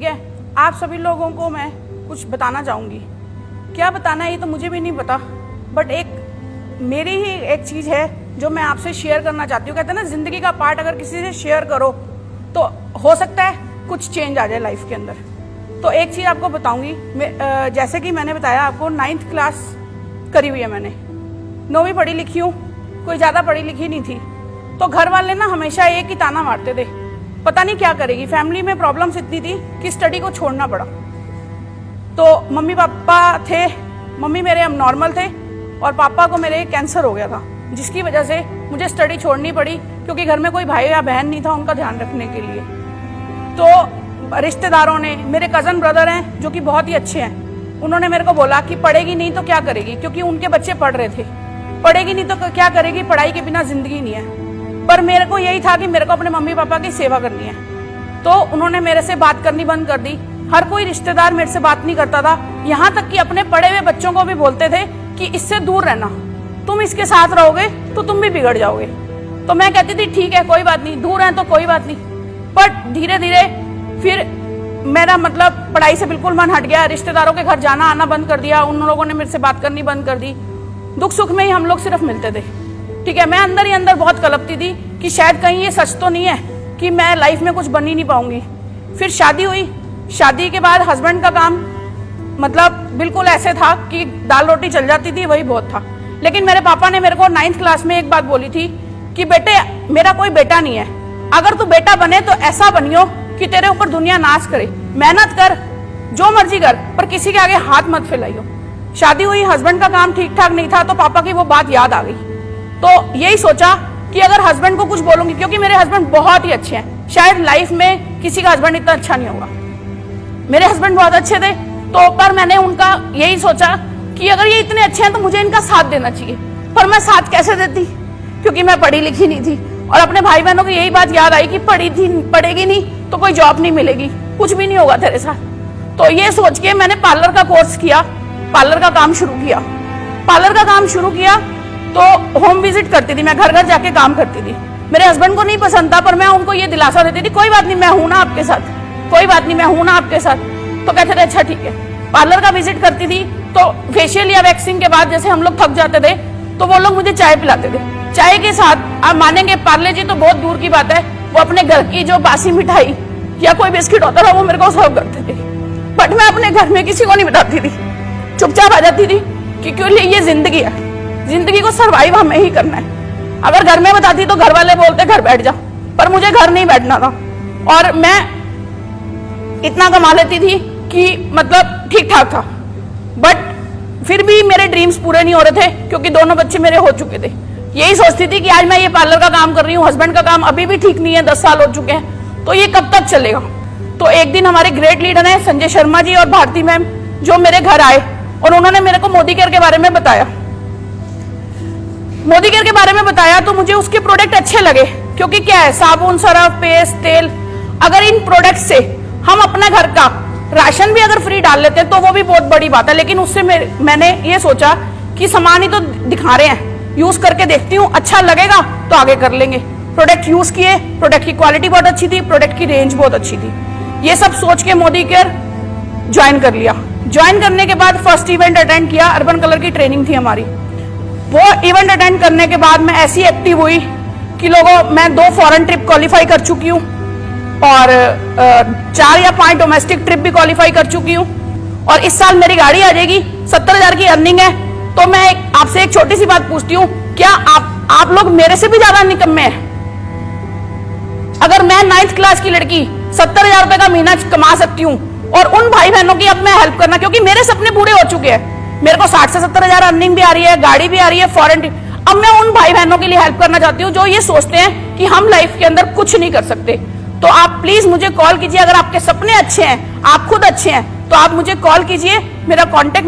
ठीक है, आप सभी लोगों को मैं कुछ बताना चाहूँगी। क्या बताना है ये तो मुझे भी नहीं पता, बट एक मेरी ही एक चीज़ है जो मैं आपसे शेयर करना चाहती हूँ। कहते हैं ना, जिंदगी का पार्ट अगर किसी से शेयर करो तो हो सकता है कुछ चेंज आ जाए लाइफ के अंदर। तो एक चीज़ आपको बताऊँगी, जैसे कि मैंने बताया आपको 9th क्लास करी हुई है मैंने, 9वीं पढ़ी लिखी हूँ, कोई ज़्यादा पढ़ी लिखी नहीं थी। तो घर वाले ना हमेशा एक ही ताना मारते थे, पता नहीं क्या करेगी। फैमिली में प्रॉब्लम्स इतनी थी कि स्टडी को छोड़ना पड़ा। तो मम्मी पापा थे, मम्मी मेरे अब नॉर्मल थे और पापा को मेरे कैंसर हो गया था, जिसकी वजह से मुझे स्टडी छोड़नी पड़ी, क्योंकि घर में कोई भाई या बहन नहीं था उनका ध्यान रखने के लिए। तो रिश्तेदारों ने, मेरे कज़न ब्रदर हैं जो कि बहुत ही अच्छे हैं, उन्होंने मेरे को बोला कि पढ़ेगी नहीं तो क्या करेगी, क्योंकि उनके बच्चे पढ़ रहे थे। पढ़ेगी नहीं तो क्या करेगी, पढ़ाई के बिना जिंदगी नहीं है। पर मेरे को यही था कि मेरे को अपने मम्मी पापा की सेवा करनी है। तो उन्होंने मेरे से बात करनी बंद कर दी। हर कोई रिश्तेदार मेरे से बात नहीं करता था, यहाँ तक कि अपने पढ़े हुए बच्चों को भी बोलते थे कि इससे दूर रहना, तुम इसके साथ रहोगे तो तुम भी बिगड़ जाओगे। तो मैं कहती थी ठीक है, कोई बात नहीं, दूर है तो कोई बात नहीं। बट धीरे धीरे फिर मेरा मतलब पढ़ाई से बिल्कुल मन हट गया, रिश्तेदारों के घर जाना आना बंद कर दिया, उन लोगों ने मेरे से बात करनी बंद कर दी। दुख सुख में ही हम लोग सिर्फ मिलते थे, ठीक है। मैं अंदर ही अंदर बहुत कलपती थी कि शायद कहीं ये सच तो नहीं है कि मैं लाइफ में कुछ बन ही नहीं पाऊंगी। फिर शादी हुई, शादी के बाद हस्बैंड का काम मतलब बिल्कुल ऐसे था कि दाल रोटी चल जाती थी, वही बहुत था। लेकिन मेरे पापा ने मेरे को 9th क्लास में एक बात बोली थी कि बेटे, मेरा कोई बेटा नहीं है, अगर तू बेटा बने तो ऐसा बनियो कि तेरे ऊपर दुनिया नाच करे, मेहनत कर, जो मर्जी कर, पर किसी के आगे हाथ मत फैलाइयो। शादी हुई, हस्बैंड का काम ठीक ठाक नहीं था, तो पापा की वो बात याद आ गई। तो यही सोचा कि अगर हस्बैंड को कुछ बोलूंगी, क्योंकि मेरे हस्बैंड बहुत ही अच्छे हैं, शायद लाइफ में किसी का हस्बैंड इतना अच्छा नहीं होगा। मेरे हस्बैंड बहुत अच्छे थे, तो पर मैंने उनका यही सोचा कि अगर ये इतने अच्छे हैं तो मुझे इनका साथ देना चाहिए। पर मैं साथ कैसे देती, क्योंकि मैं पढ़ी लिखी नहीं थी। और अपने भाई बहनों को यही बात याद आई कि पढ़ेगी नहीं तो कोई जॉब नहीं मिलेगी, कुछ भी नहीं होगा तेरे साथ। तो ये सोच के मैंने पार्लर का कोर्स किया, पार्लर का काम शुरू किया। पार्लर का काम शुरू किया तो होम विजिट करती थी, मैं घर घर जाके काम करती थी। मेरे हस्बैंड को नहीं पसंद था, पर मैं उनको ये दिलासा देती थी, कोई बात नहीं, मैं हूं ना आपके साथ, कोई बात नहीं, मैं हूं ना आपके साथ। तो कहते थे अच्छा ठीक है। पार्लर का विजिट करती थी तो फेशियल या वैक्सिंग के बाद जैसे हम लोग थक जाते थे तो वो लोग मुझे चाय पिलाते थे। चाय के साथ आप मानेंगे, पार्ले जी तो बहुत दूर की बात है, वो अपने घर की जो बासी मिठाई या कोई बिस्किट होता था वो मेरे को सर्व करते थे। बट मैं अपने घर में किसी को नहीं बताती थी, चुपचाप आ जाती थी, क्योंकि ये जिंदगी है, जिंदगी को सर्वाइव हमें ही करना है। अगर घर में बताती तो घर वाले बोलते घर बैठ जा, पर मुझे घर नहीं बैठना था। और मैं इतना कमा लेती थी कि मतलब ठीक ठाक था, बट फिर भी मेरे ड्रीम्स पूरे नहीं हो रहे थे, क्योंकि दोनों बच्चे मेरे हो चुके थे। यही सोचती थी कि आज मैं ये पार्लर का काम कर रही हूँ, हस्बैंड का काम अभी भी ठीक नहीं है, 10 साल हो चुके हैं, तो ये कब तक चलेगा। तो एक दिन हमारे ग्रेट लीडर हैं संजय शर्मा जी और भारती मैम, जो मेरे घर आए और उन्होंने मेरे को मोदी केयर के बारे में बताया। मोदी केयर के बारे में बताया तो मुझे उसके प्रोडक्ट अच्छे लगे, क्योंकि क्या है, साबुन, सरफ, पेस्ट, तेल, अगर इन प्रोडक्ट से हम अपने घर का राशन भी अगर फ्री डाल लेते हैं तो वो भी बहुत बड़ी बात है। लेकिन उससे मैंने ये सोचा कि सामान ही तो दिखा रहे हैं, यूज करके देखती हूँ, अच्छा लगेगा तो आगे कर लेंगे। प्रोडक्ट यूज किए, प्रोडक्ट की क्वालिटी बहुत अच्छी थी, प्रोडक्ट की रेंज बहुत अच्छी थी। ये सब सोच के मोदी केयर ज्वाइन कर लिया। ज्वाइन करने के बाद फर्स्ट इवेंट अटेंड किया, अर्बन कलर की ट्रेनिंग थी हमारी। वो इवेंट अटेंड करने के बाद मैं ऐसी एक्टिव हुई कि मैं 2 फॉरेन ट्रिप क्वालिफाई कर चुकी हूँ और 4 या 5 डोमेस्टिक ट्रिप भी क्वालिफाई कर चुकी हूँ। और इस साल मेरी गाड़ी आ जाएगी, 70,000 की अर्निंग है। तो मैं आपसे एक छोटी सी बात पूछती हूँ, क्या आप लोग मेरे से भी ज्यादा निकम्मे हैं? अगर मैं 9th क्लास की लड़की 70,000 रुपए का महीना कमा सकती हूँ और उन भाई बहनों की अब मैं हेल्प करना, क्योंकि मेरे सपने पूरे हो चुके हैं, मेरे को 60 से 70,000 अर्निंग भी आ रही है, गाड़ी भी आ रही है, फॉरेन ट्रिप। अब मैं उन भाई बहनों के लिए हेल्प करना चाहती हूँ जो ये सोचते हैं कि हम लाइफ के अंदर कुछ नहीं कर सकते। तो आप प्लीज मुझे कॉल कीजिए, अगर आपके सपने अच्छे हैं, आप खुद अच्छे हैं, तो आप मुझे कॉल कीजिए। मेरा कॉन्टेक्ट